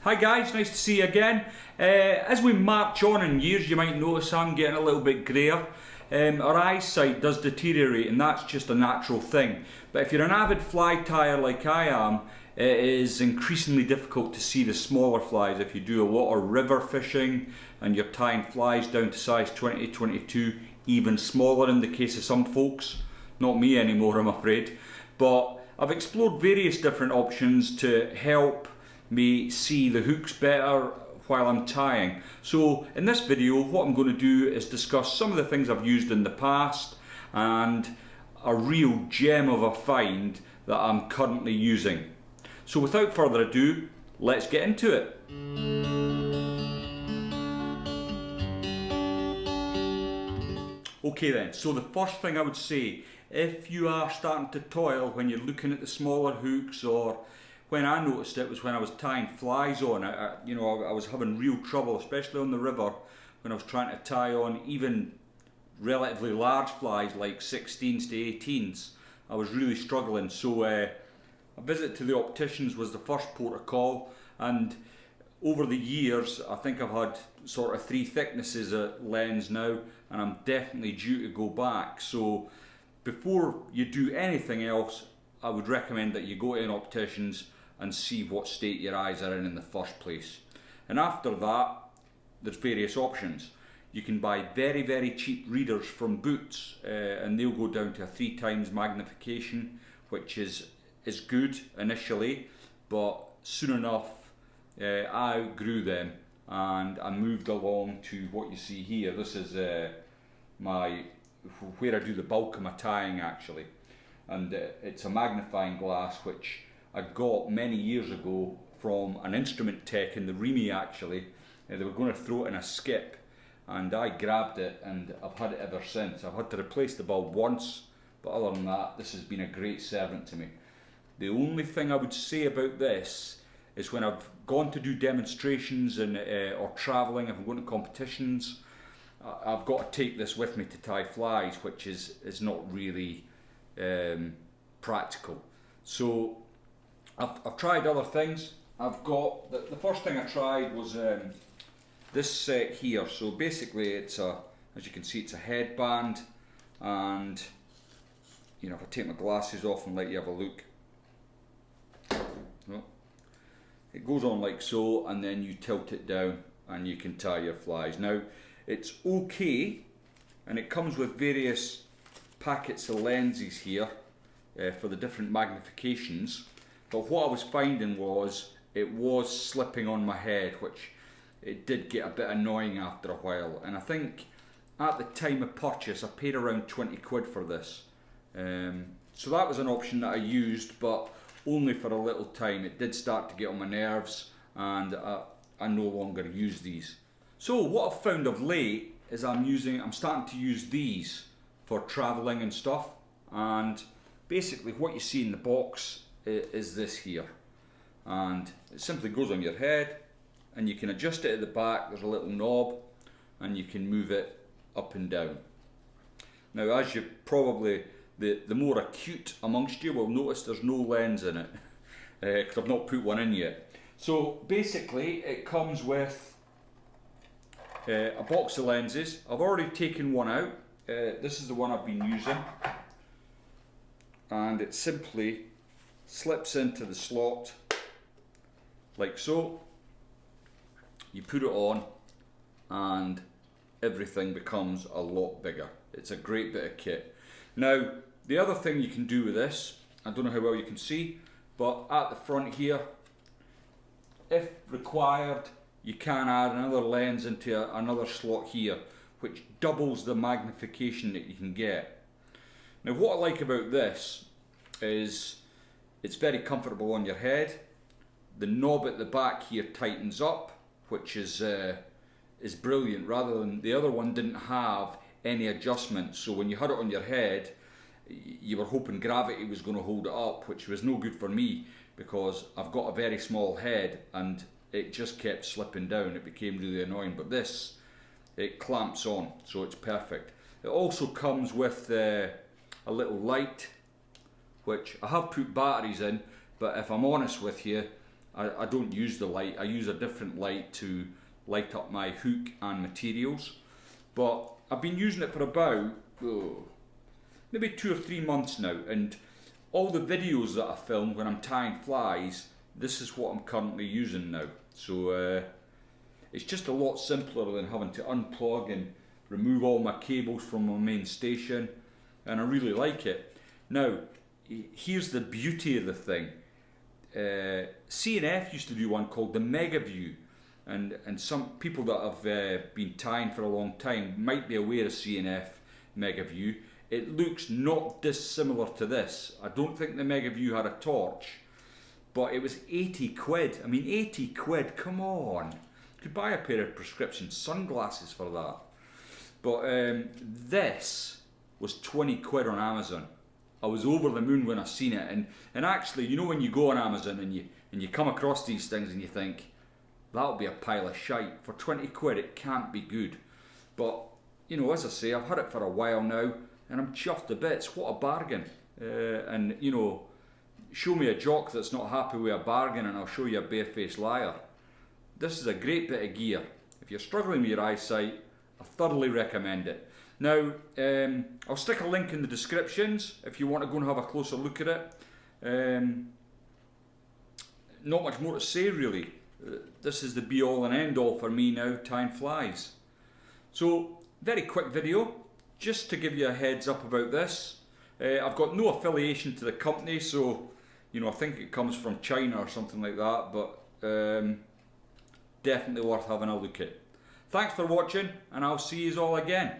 Hi guys, nice to see you again. As we march on in years, you might notice I'm getting a little bit greyer. Our eyesight does deteriorate, and that's just a natural thing. But if you're an avid fly tyer like I am, it is increasingly difficult to see the smaller flies. If you do a lot of river fishing and you're tying flies down to size 20, 22, even smaller in the case of some folks. Not me anymore, I'm afraid. But I've explored various different options to help me see the hooks better while I'm tying. So in this video, what I'm going to do is discuss some of the things I've used in the past and a real gem of a find that I'm currently using. So without further ado, let's get into it. Okay then, so the first thing I would say, if you are starting to toil when you're looking at the smaller hooks, or when I noticed it was when I was tying flies on, I was having real trouble, especially on the river, when I was trying to tie on even relatively large flies like 16s to 18s. I was really struggling, so a visit to the opticians was the first port of call, and over the years I think I've had sort of 3 thicknesses of lens now, and I'm definitely due to go back. So before you do anything else, I would recommend that you go to an optician's and see what state your eyes are in the first place. And after that, there's various options. You can buy very, very cheap readers from Boots, and they'll go down to a 3 times magnification, which is good initially, but soon enough I outgrew them and I moved along to what you see here. This is where I do the bulk of my tying actually, and it's a magnifying glass which I got many years ago from an instrument tech in the Remy actually. They were going to throw it in a skip and I grabbed it, and I've had it ever since. I've had to replace the bulb once, but other than that, this has been a great servant to me. The only thing I would say about this is when I've gone to do demonstrations and or travelling, if I'm going to competitions, I've got to take this with me to tie flies, which is not really practical. So I've tried other things. I've got, the first thing I tried was this set here. So basically it's as you can see, it's a headband, and if I take my glasses off and let you have a look, it goes on like so, and then you tilt it down and you can tie your flies. Now it's okay, and it comes with various packets of lenses here for the different magnifications, but what I was finding was it was slipping on my head, which it did get a bit annoying after a while. And I think at the time of purchase I paid around 20 quid for this, so that was an option that I used, but only for a little time. It did start to get on my nerves, and I no longer use these. So what I've found of late is I'm starting to use these for travelling and stuff, and basically what you see in the box is this here, and it simply goes on your head and you can adjust it at the back. There's a little knob and you can move it up and down. Now, as you probably, the more acute amongst you will notice, there's no lens in it because I've not put one in yet. So basically it comes with a box of lenses. I've already taken one out. This is the one I've been using, and it simply slips into the slot like so. You put it on and everything becomes a lot bigger. It's a great bit of kit. Now the other thing you can do with this, I don't know how well you can see, but at the front here, if required, you can add another lens into another slot here, which doubles the magnification that you can get. Now what I like about this is it's very comfortable on your head. The knob at the back here tightens up, which is brilliant, rather than the other one didn't have any adjustment. So when you had it on your head, you were hoping gravity was going to hold it up, which was no good for me because I've got a very small head and it just kept slipping down. It became really annoying, but this, it clamps on, so it's perfect. It also comes with a little light, which I have put batteries in, but if I'm honest with you, I don't use the light. I use a different light to light up my hook and materials. But I've been using it for about maybe 2 or 3 months now, and all the videos that I film when I'm tying flies, this is what I'm currently using now. So it's just a lot simpler than having to unplug and remove all my cables from my main station, and I really like it. Now, here's the beauty of the thing. C&F used to do one called the Mega View, and some people that have been tying for a long time might be aware of C&F Mega View. It looks not dissimilar to this. I don't think the Mega View had a torch, but it was 80 quid. I mean, 80 quid, come on. You could buy a pair of prescription sunglasses for that. But this was 20 quid on Amazon. I was over the moon when I seen it, and actually, you know, when you go on Amazon and you come across these things and you think, that'll be a pile of shite. For 20 quid it can't be good. But, you know, as I say, I've had it for a while now, and I'm chuffed to bits. What a bargain. And, you know, show me a jock that's not happy with a bargain and I'll show you a barefaced liar. This is a great bit of gear. If you're struggling with your eyesight, I thoroughly recommend it. Now, I'll stick a link in the descriptions if you want to go and have a closer look at it. Not much more to say really. This is the be all and end all for me now, tying flies. So, very quick video, just to give you a heads up about this. I've got no affiliation to the company, so, you know, I think it comes from China or something like that, but definitely worth having a look at. Thanks for watching, and I'll see you all again.